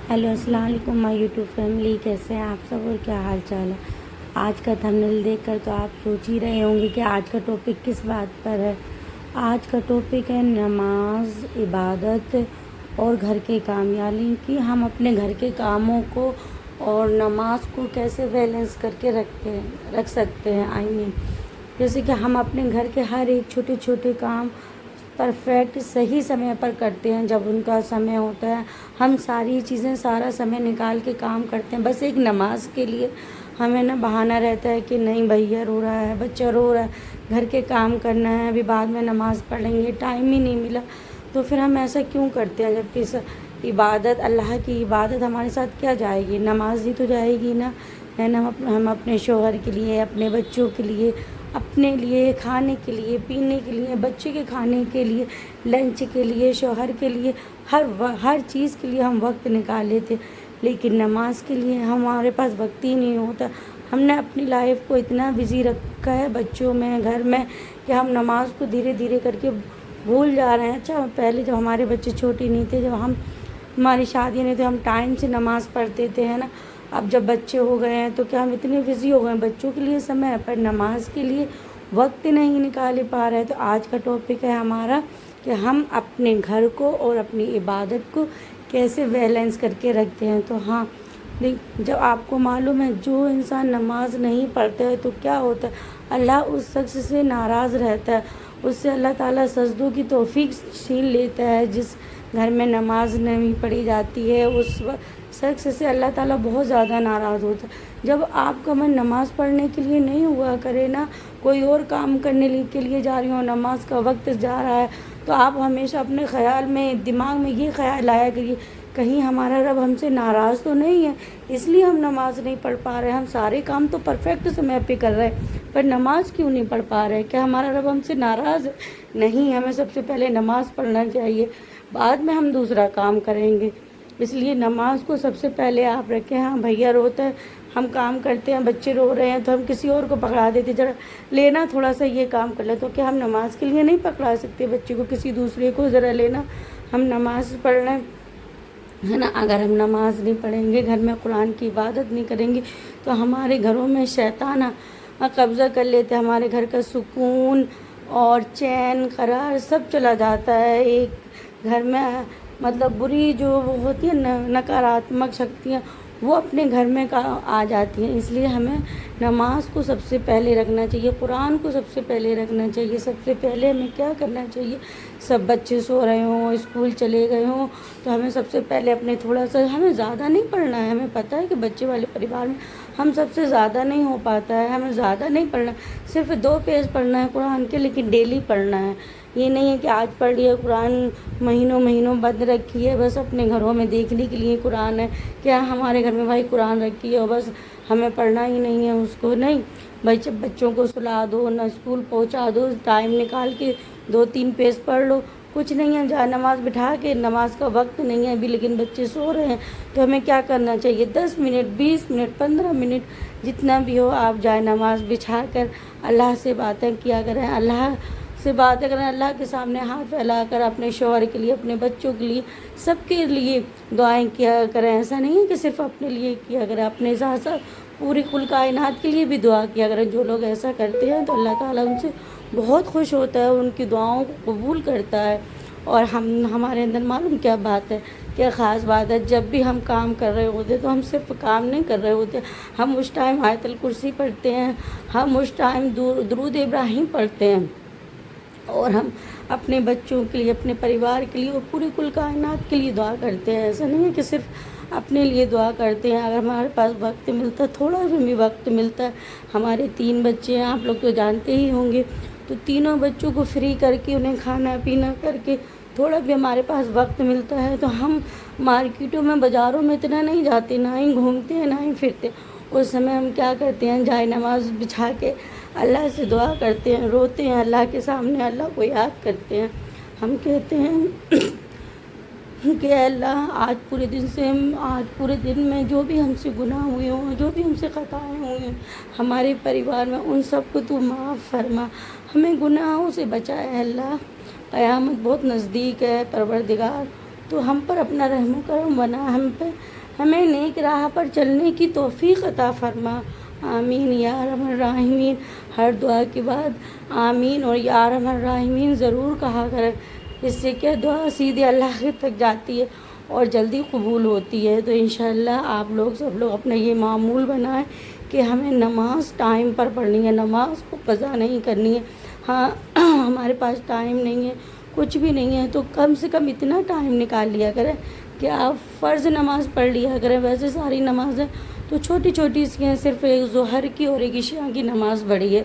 Hello अस्सलाम वालेकुम my YouTube family. कैसे हैं आप सब और क्या हाल चाल है। आज का थंबनेल देखकर तो आप सोच ही रहे होंगे कि आज का टॉपिक किस बात पर है। आज का टॉपिक है नमाज, इबादत और घर के काम, यानी कि हम अपने घर के कामों को और नमाज को कैसे बैलेंस करके रख सकते हैं। जैसे कि हम अपने घर के हर एक छोटे छोटे काम परफेक्ट सही समय पर करते हैं। जब उनका समय होता है हम सारी चीज़ें सारा समय निकाल के काम करते हैं। बस एक नमाज के लिए हमें ना बहाना रहता है कि नहीं भैया रो रहा है, बच्चा रो रहा है, घर के काम करना है, अभी बाद में नमाज़ पढ़ लेंगे, टाइम ही नहीं मिला। तो फिर हम ऐसा क्यों करते हैं, जबकि इबादत, अल्लाह की इबादत हमारे साथ क्या जाएगी, नमाज ही तो जाएगी ना, है ना। हम अपने शौहर के लिए, अपने बच्चों के लिए, अपने लिए खाने के लिए, पीने के लिए, बच्चे के खाने के लिए, लंच के लिए, शौहर के लिए, हर चीज़ के लिए हम वक्त निकाल लेते, लेकिन नमाज के लिए हमारे पास वक्त ही नहीं होता। हमने अपनी लाइफ को इतना बिज़ी रखा है बच्चों में, घर में, कि हम नमाज को धीरे धीरे करके भूल जा रहे हैं। अच्छा, पहले जब हमारे बच्चे छोटे नहीं थे, जब हमारी शादी नहीं थी, हम टाइम से नमाज़ पढ़ते थे, है ना। अब जब बच्चे हो गए हैं तो क्या हम इतने बिज़ी हो गए हैं बच्चों के लिए समय पर नमाज के लिए वक्त नहीं निकाल पा रहे हैं। तो आज का टॉपिक है हमारा कि हम अपने घर को और अपनी इबादत को कैसे बैलेंस करके रखते हैं। तो हाँ, जब आपको मालूम है जो इंसान नमाज नहीं पढ़ता है तो क्या होता है, अल्लाह उस शख्स से नाराज़ रहता है, उससे अल्लाह ताला सजदों की तौफीक छीन लेता है। जिस घर में नमाज नहीं पढ़ी जाती है उस शख्स से अल्लाह ताला बहुत ज़्यादा नाराज़ होता है। जब आपका मन नमाज़ पढ़ने के लिए नहीं हुआ करे ना, कोई और काम करने के लिए जा रही हो, नमाज का वक्त जा रहा है, तो आप हमेशा अपने ख़्याल में, दिमाग में ये ख़्याल आया करिए, कहीं हमारा रब हमसे नाराज़ तो नहीं है, इसलिए हम नमाज़ नहीं पढ़ पा रहे हैं। हम सारे काम तो परफेक्ट समय पे कर रहे हैं, पर नमाज क्यों नहीं पढ़ पा रहे हैं। क्या हमारा रब हमसे नाराज़ है? नहीं, हमें सबसे पहले नमाज़ पढ़ना चाहिए, बाद में हम दूसरा काम करेंगे। इसलिए नमाज को सबसे पहले आप रखें। हाँ, भैया रोता है, हम काम करते हैं, बच्चे रो रहे हैं तो हम किसी और को पकड़ा देते, जरा लेना थोड़ा सा ये काम कर ले। तो क्या हम नमाज के लिए नहीं पकड़ा सकते बच्चे को, किसी दूसरे को, ज़रा लेना, हम नमाज पढ़ रहे हैं, है ना। अगर हम नमाज नहीं पढ़ेंगे, घर में कुरान की इबादत नहीं करेंगे, तो हमारे घरों में शैतान कब्ज़ा कर लेते, हमारे घर का सुकून और चैन करार सब चला जाता है। एक घर में मतलब बुरी जो वो होती है नकारात्मक शक्तियाँ, वो अपने घर में आ जाती हैं। इसलिए हमें नमाज को सबसे पहले रखना चाहिए, कुरान को सबसे पहले रखना चाहिए। सबसे पहले हमें क्या करना चाहिए, सब बच्चे सो रहे हों, स्कूल चले गए हों, तो हमें सबसे पहले अपने थोड़ा सा, हमें ज़्यादा नहीं पढ़ना है। हमें पता है कि बच्चे वाले परिवार में हम सबसे ज़्यादा नहीं हो पाता है, हमें ज़्यादा नहीं पढ़ना, सिर्फ 2 पेज पढ़ना है कुरान के, लेकिन डेली पढ़ना है। ये नहीं है कि आज पढ़ लिया कुरान, महीनों महीनों बंद रखी है, बस अपने घरों में देखने के लिए कुरान है। क्या हमारे घर में भाई कुरान रखी है और बस हमें पढ़ना ही नहीं है उसको? नहीं भाई, जब बच्चों को सुला दो, ना स्कूल पहुंचा दो, टाइम निकाल के 2-3 पेज पढ़ लो, कुछ नहीं है। जा नमाज बिठा के, नमाज का वक्त नहीं है अभी, लेकिन बच्चे सो रहे हैं, तो हमें क्या करना चाहिए, 10 मिनट, 20 मिनट, 15 मिनट, जितना भी हो, आप जाए नमाज बिछा कर अल्लाह से बातें किया करें, अल्लाह से बातें करें, अल्लाह के सामने हाथ फैलाकर अपने शौहर के लिए, अपने बच्चों के लिए, सबके लिए दुआएं किया करें। ऐसा नहीं है कि सिर्फ अपने लिए किया करें, अपने साथ साथ पूरी कुल कायनात के लिए भी दुआ किया करें। जो लोग ऐसा करते हैं तो अल्लाह ताला उनसे बहुत खुश होता है, उनकी दुआओं को कबूल करता है। और हमारे अंदर मालूम क्या बात है, क्या ख़ास बात है, जब भी हम काम कर रहे होते तो हम सिर्फ काम नहीं कर रहे होते, हम उस टाइम आयतल कुर्सी पढ़ते हैं, हम उस टाइम दुरूद इब्राहिम पढ़ते हैं, और हम अपने बच्चों के लिए, अपने परिवार के लिए और पूरी कुल कायनात के लिए दुआ करते हैं। ऐसा नहीं है कि सिर्फ अपने लिए दुआ करते हैं। अगर हमारे पास वक्त मिलता है, थोड़ा भी वक्त मिलता है, हमारे 3 बच्चे हैं, आप लोग तो जानते ही होंगे, तो तीनों बच्चों को फ्री करके, उन्हें खाना पीना करके, थोड़ा भी हमारे पास वक्त मिलता है तो हम मार्केटों में, बाज़ारों में इतना नहीं जाते, ना ही घूमते हैं, ना ही फिरते। उस समय हम क्या करते हैं, जाए नमाज बिछा के अल्लाह से दुआ करते हैं, रोते हैं अल्लाह के सामने, अल्लाह को याद करते हैं। हम कहते हैं कि अल्लाह, आज पूरे दिन में जो भी हमसे गुनाह हुए हों, जो भी हमसे खताएँ हुई हैं हमारे परिवार में, उन सब को तू माफ़ फरमा, हमें गुनाहों से बचाए अल्लाह। क़यामत बहुत नज़दीक है परवरदिगार, تو ہم پر اپنا رحم و کرم بنا، ہمیں نیک راہ پر چلنے کی توفیق عطا فرما۔ آمین یا ارحم الراحمین۔ ہر دعا کے بعد آمین اور یا ارحم الراحمین ضرور کہا کریں، اس سے کیا دعا سیدھے اللہ تک جاتی ہے اور جلدی قبول ہوتی ہے۔ تو انشاءاللہ آپ لوگ سب لوگ اپنا یہ معمول بنائیں کہ ہمیں نماز ٹائم پر پڑھنی ہے، نماز کو قضا نہیں کرنی ہے۔ ہاں ہمارے پاس ٹائم نہیں ہے، کچھ بھی نہیں ہے، تو کم سے کم اتنا ٹائم نکال لیا کریں کہ آپ فرض نماز پڑھ لیا کریں۔ ویسے ساری نمازیں تو چھوٹی چھوٹی سی ہیں، صرف ایک ظہر کی اور ایک عشاء کی نماز بڑی ہے،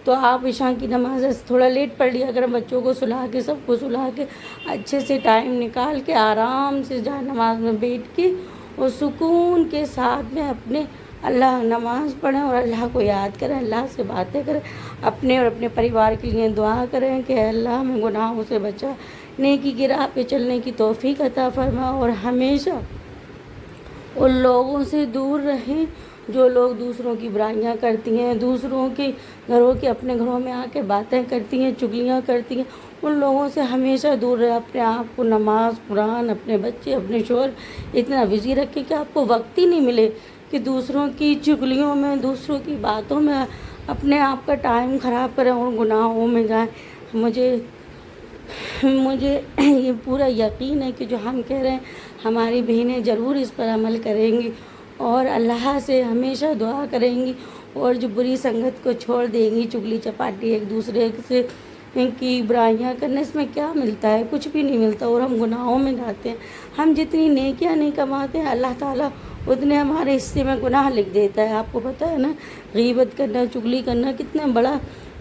تو آپ عشاء کی نماز تھوڑا لیٹ پڑھ لیا کریں، بچوں کو سلا کے سب کو سلا کے اچھے سے ٹائم نکال کے آرام سے جائے نماز میں بیٹھ کے اور سکون کے ساتھ میں اپنے اللہ نماز پڑھیں اور اللہ کو یاد کریں، اللہ سے باتیں کریں، اپنے اور اپنے پریوار کے لیے دعا کریں کہ اللہ ہمیں گناہوں سے بچا، نیکی کی راہ پہ چلنے کی توفیق عطا فرما، اور ہمیشہ ان لوگوں سے دور رہیں جو لوگ دوسروں کی برائیاں کرتی ہیں، دوسروں کے گھروں کے اپنے گھروں میں آ کے باتیں کرتی ہیں، چگلیاں کرتی ہیں، ان لوگوں سے ہمیشہ دور رہیں۔ اپنے آپ کو نماز، قرآن، اپنے بچے، اپنے شوہر اتنا بزی رکھیں کہ آپ کو وقت ہی نہیں ملے کہ دوسروں کی چگلیوں میں، دوسروں کی باتوں میں اپنے آپ کا ٹائم خراب کریں اور گناہوں میں جائیں۔ مجھے یہ پورا یقین ہے کہ جو ہم کہہ رہے ہیں ہماری بہنیں ضرور اس پر عمل کریں گی اور اللہ سے ہمیشہ دعا کریں گی، اور جو بری سنگت کو چھوڑ دیں گی، چگلی چپاٹی ایک دوسرے سے کی برائیاں کرنے، اس میں کیا ملتا ہے؟ کچھ بھی نہیں ملتا، اور ہم گناہوں میں جاتے ہیں۔ ہم جتنی نیکیاں نہیں کماتے ہیں اللہ تعالیٰ اتنے ہمارے حصے میں گناہ لکھ دیتا ہے۔ آپ کو پتہ ہے نا، غیبت کرنا، چگلی کرنا کتنا بڑا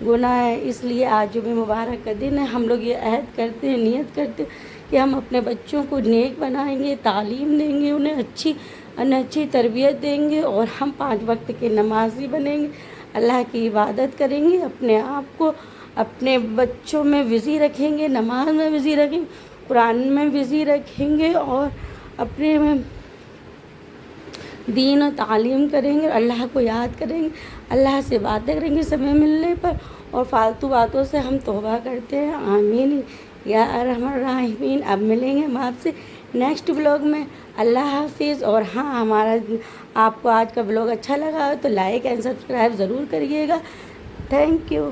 گناہ ہے۔ اس لیے آج جمعہ مبارک کا دن ہے، ہم لوگ یہ عہد کرتے ہیں، نیت کرتے ہیں کہ ہم اپنے بچوں کو نیک بنائیں گے، تعلیم دیں گے، انہیں اچھی تربیت دیں گے، اور ہم 5 وقت کے نمازی بنیں گے، اللہ کی عبادت کریں گے، اپنے آپ کو اپنے بچوں میں بزی رکھیں گے، نماز میں بزی رکھیں گے، قرآن میں بزی رکھیں گے، اور اپنے دین و تعلیم کریں گے، اللہ کو یاد کریں گے، اللہ سے باتیں کریں گے سمے ملنے پر، اور فالتو باتوں سے ہم توبہ کرتے ہیں۔ آمین یا ارحم الراحمین۔ اب ملیں گے ہم آپ سے نیکسٹ بلاگ میں۔ اللہ حافظ۔ اور ہاں، آپ کو آج کا بلاگ اچھا لگا تو لائک اینڈ سبسکرائب ضرور کریے گا۔ Thank you.